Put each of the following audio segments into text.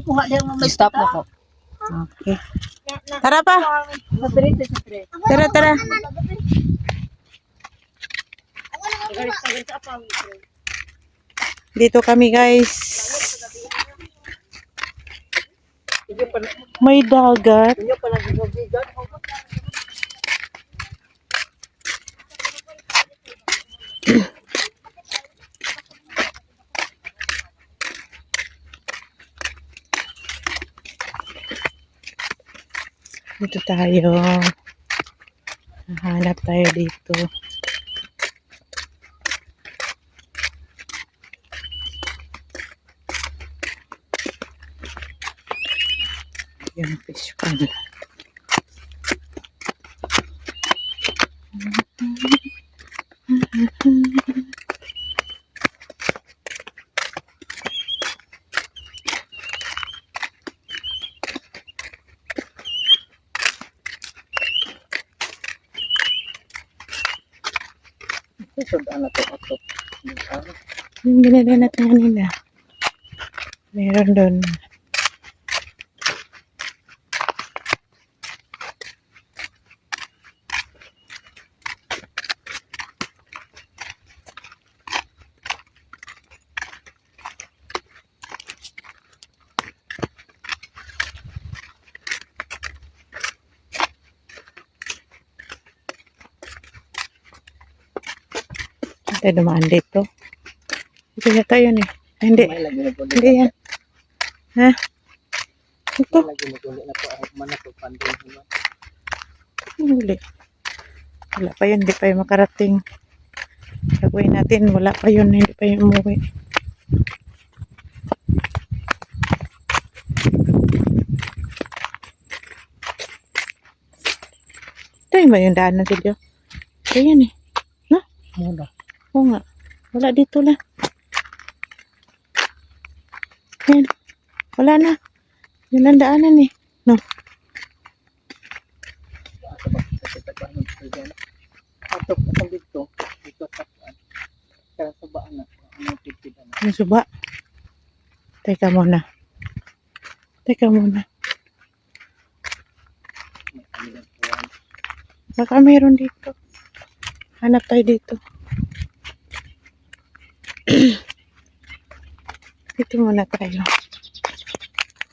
kuha din mo may Stop na po. Okay. Tara pa. Tara, tara. Dito kami guys. May dagat. Dito tayo. Hanap tayo dito. Yung fish pond. Yung binili natin kanina. Meron doon. Tayo dumaan dito. Ito yata yun eh. Ay, hindi. Hindi yan. Ha? Ito. Huli. Wala pa yun. Hindi pa yun makarating. Gagawin natin. Wala pa yun. Hindi pa yun umuwi. Ito yun ba yung daan na silyo? Ito yun eh. No? Muna. Oo nga. Wala dito lang. Yan. Wala na. Yun ang daanan eh. No. Yung suba. Teka muna. Teka muna. Baka meron dito. Hanap tayo dito. Dito muna tayo.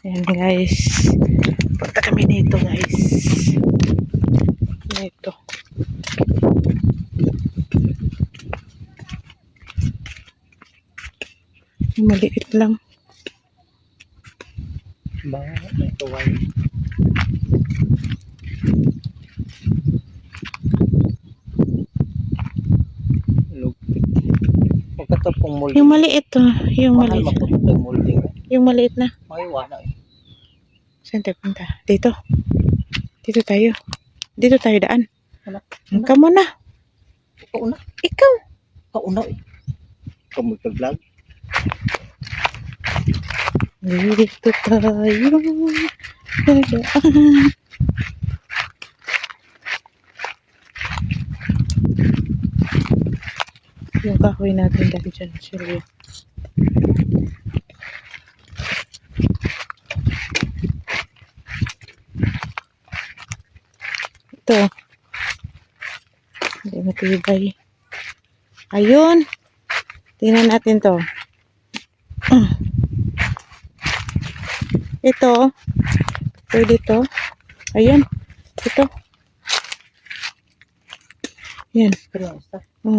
Ayan guys. Punta kami dito guys. Dito. Maliit lang. Yung maliit to. Yung maliit. Yung maliit na. Saan tayo punta? Dito. Dito tayo. Dito tayo daan. Ikaw muna. Ikaw. Ikaw mag-vlog? Dito tayo. Dadaan. Yung kahoy natin dahil dyan. Sure. Ito. Hindi matibay. Ayun. Tingnan natin to. Ito. Pwede to. Ayun. Ito. Yan. Oh.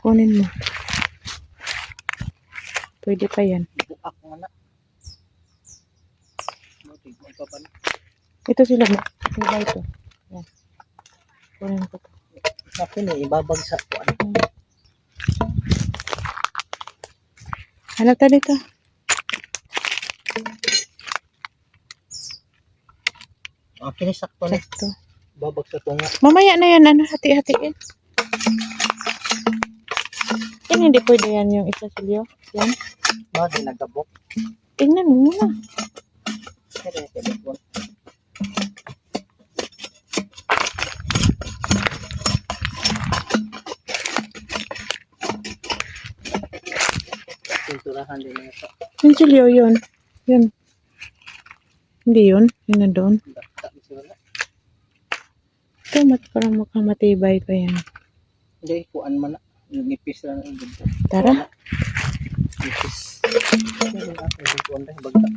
Kunin mo. Pwede pa yan. Ito sila mo. Diba ito? Yan. Kunin ko to. Akin eh, ibabagsak ko. Hanap tayo dito. Akin eh, sakto na. Sakto. Babagsak ko nga. Mamaya na yan. Ano? Hati-hatiin. Yan, hindi pwede yan yung isa silyo. Yan. Bakit nagabok? Tingnan mo muna. Pinturahan din ito. Yung silyo yun. Yun. Hindi yun. Yun na doon. Basta wala. Ito, parang mukhang matibay pa yan. Hindi, kuan man na. Nipis lang ang gusto. Tara. Nipis. Kuan lang, bagta.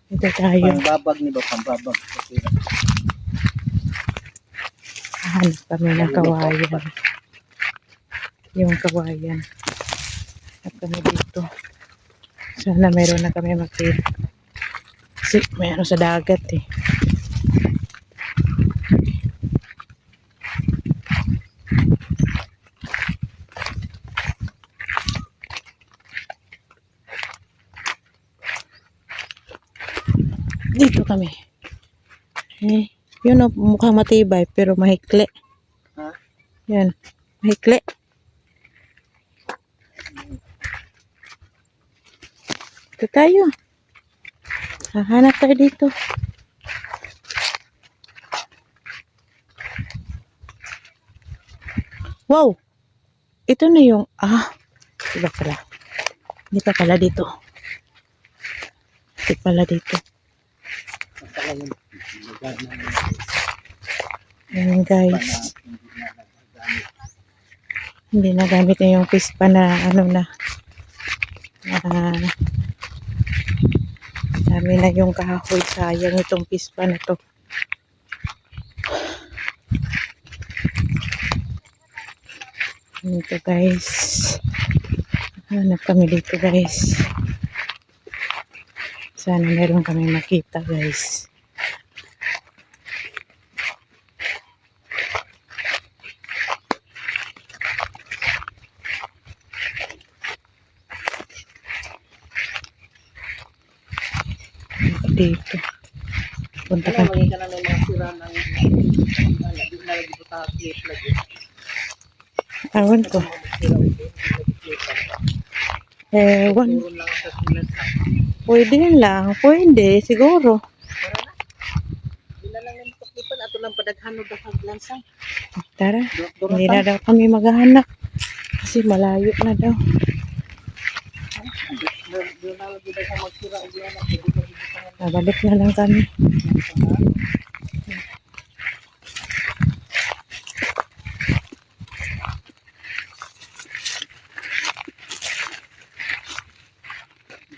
Ito tayo. Pangbabag ni ba? Pangbabag. Kasi Hanap kami ng kawayan. Yung kawayan. Hanap kami dito. Sana meron na kami makita. Kasi may ano sa dagat eh. Dito kami. Eh, yun o, mukhang matibay pero mahikli. ha? Yan, mahikli. Ito tayo. Hahanap tayo dito. Wow! Ito na yung, iba pala. Hindi pa pala dito. Hindi pala dito. Masala yung Ayan guys. Hindi na gamit na yung pispa na ano na. Dami na yung kahoy. Sayang itong pispa na to. Dito guys. Hanap kami dito guys. Sana meron kami makita guys. Dito. Punta Kaya kami. maging ka na may mga sira ng di na lagi buta clip lagi. Awan ko. Sira ulit. Ewan. Puro lang sa silat ha. Pwede yun lang. Pwede. Siguro. Para na. Di na lang yung tuklipan. Ato lang padaghanod na kaglansang. Tara. Duro Hindi na daw kami maghahanap. Kasi malayo na daw. Di na lagi daw sa magsira o diyan. Pwede ka dito sa Nabalik na lang kami.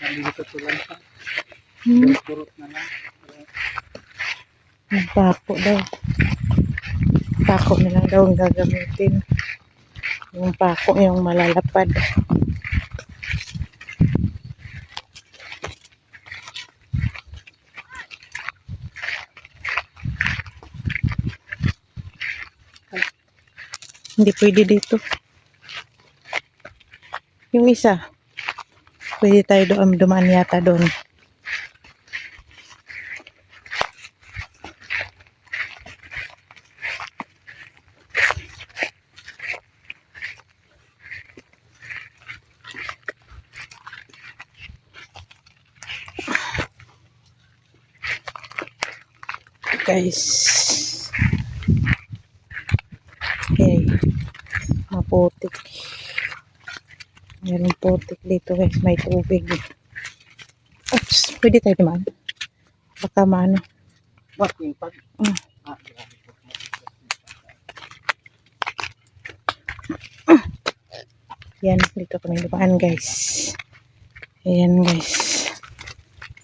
dito sa lansang. Purot na lang. Yung pako daw. Pako na lang daw ang gagamitin. Yung pako yung malalapad. Hindi pwede dito. Yung isa. Pwede tayo doon. Dumaan yata doon. Guys. Okay. Maputik. Meron putik dito guys. May tubig. Oops. Pwede tayo naman. Baka maano. What? Yung pag? Grabe po. Yan. Dito kami dumaan guys. Ayan guys.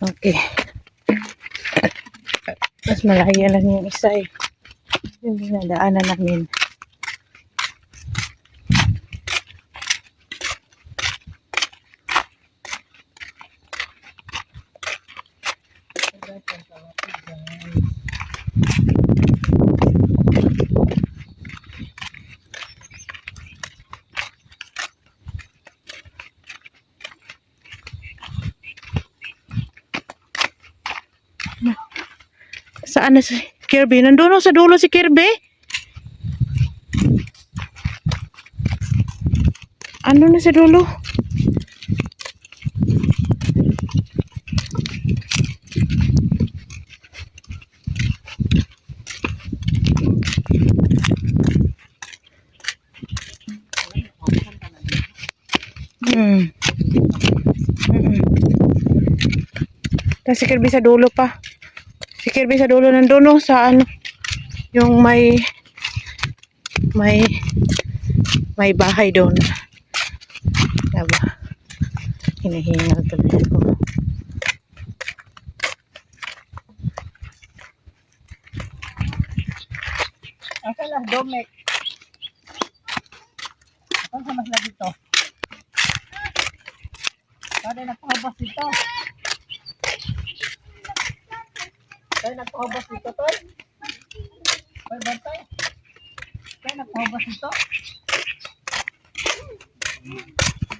Okay. Mas malaya lang yung isa eh. Yung dinadaanan namin. Saan na si Kirby? Nandun sa dulo si Kirby? Ano na sa dulo? Tapos si Kirby sa dulo pa. Kirby sa dulo ng dono sa ano, yung may may bahay doon. Diba? Hinahingal tuloy ko. Asa lah Domek. Ano sa mas na dito? Kada nagpahubos dito. Kaya nagpahubos dito, Toy. Toy, bantay. Kaya nagpahubos dito.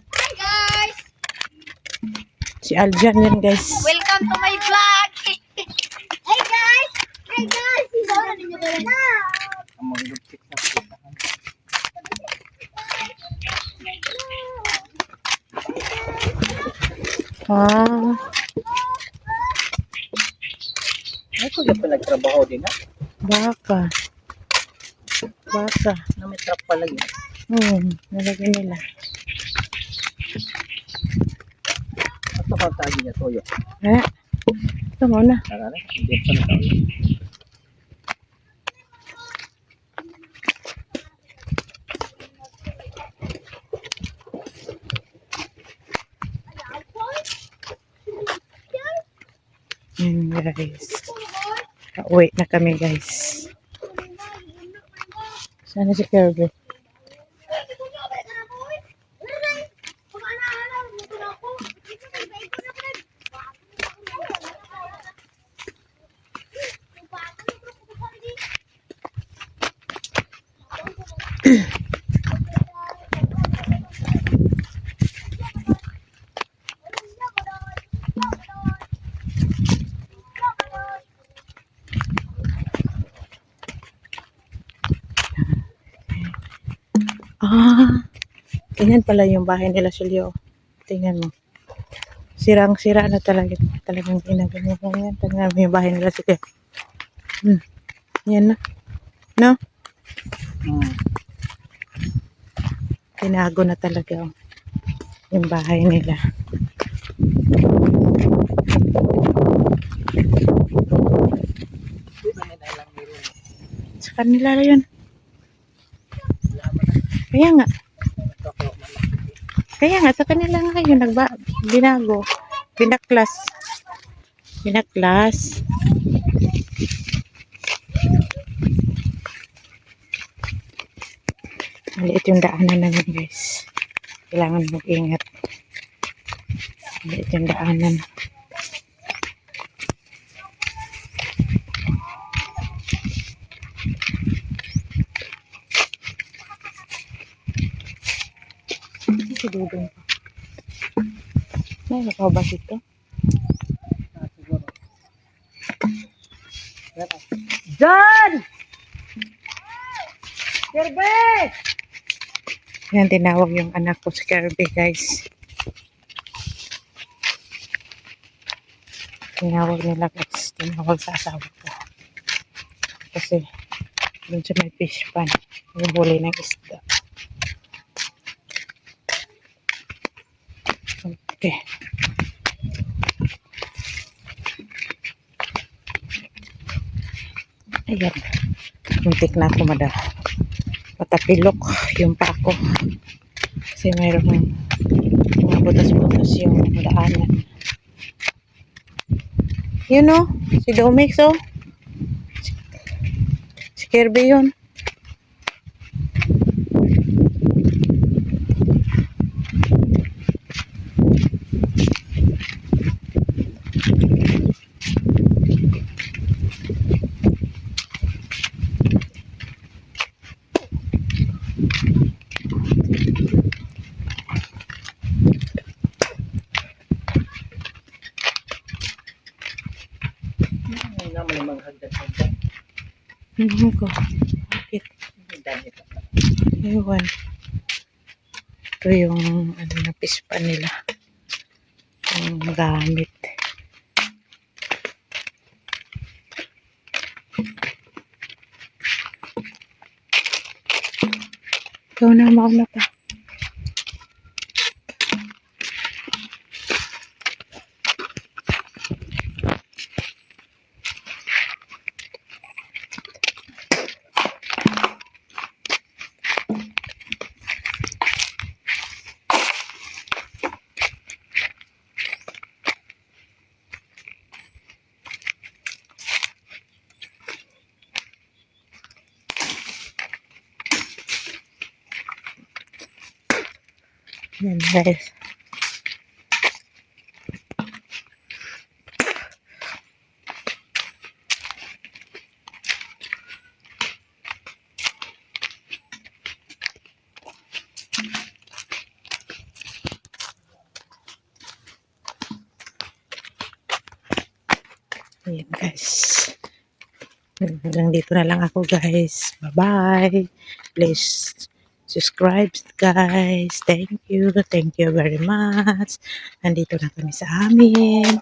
Hi guys! Si Aljan yan guys. Welcome to my vlog! Hey guys! Hey guys! Sino na ninyo kayo na? Ang mga lupit na kita. Ah, Ay, ko yung pinagtrabaho din ha. baka. Baka. Na may trap pala yun. Nalagyan nila. Ito ka tagi niya, Toyo. Ito muna. Tara na, hindi pa na tayo. Guys. Pauwi na kami guys. Sana si Kirby. Ganyan pala yung bahay nila Silyo. Tingnan mo. Sirang-sira na talagang ginagawa ko yan. Tingnan mo yung bahay nila Silyo. Yan na. No? Tinago na talaga yung bahay nila. Sa kanila yun. Kaya nga, sa kanila nga yun, binago, binaklas. Maliit yung daanan namin guys. Kailangan mag-ingat. Maliit yung daanan. Si Dudong pa. May nakabas ito. Siguro. John! Kirby! Yan, tinawag yung anak ko si Kirby guys. Tinawag nila guys. Tinawag sa asawa ko. Kasi dun sa may fish pan. Yung huli ng isda. Okay. Ayan. Muntik na ako matapilok yung pa ako. Kasi mayroong mga butas-butas yung daanan. Yun o. Si Domix o. Si Kirby yun. Hindi naman yung maghagdag-hagdag. Hindi ko. Bakit? Hindi dahil ito. Ewan. Ito yung ano na pispan nila. Yung gamit. Ikaw na, mauna pa. Yan guys. Ayan guys. Hanggang dito na lang ako guys. Bye-bye. Please subscribe guys. Thank you. Thank you very much. Nandito na kami sa amin.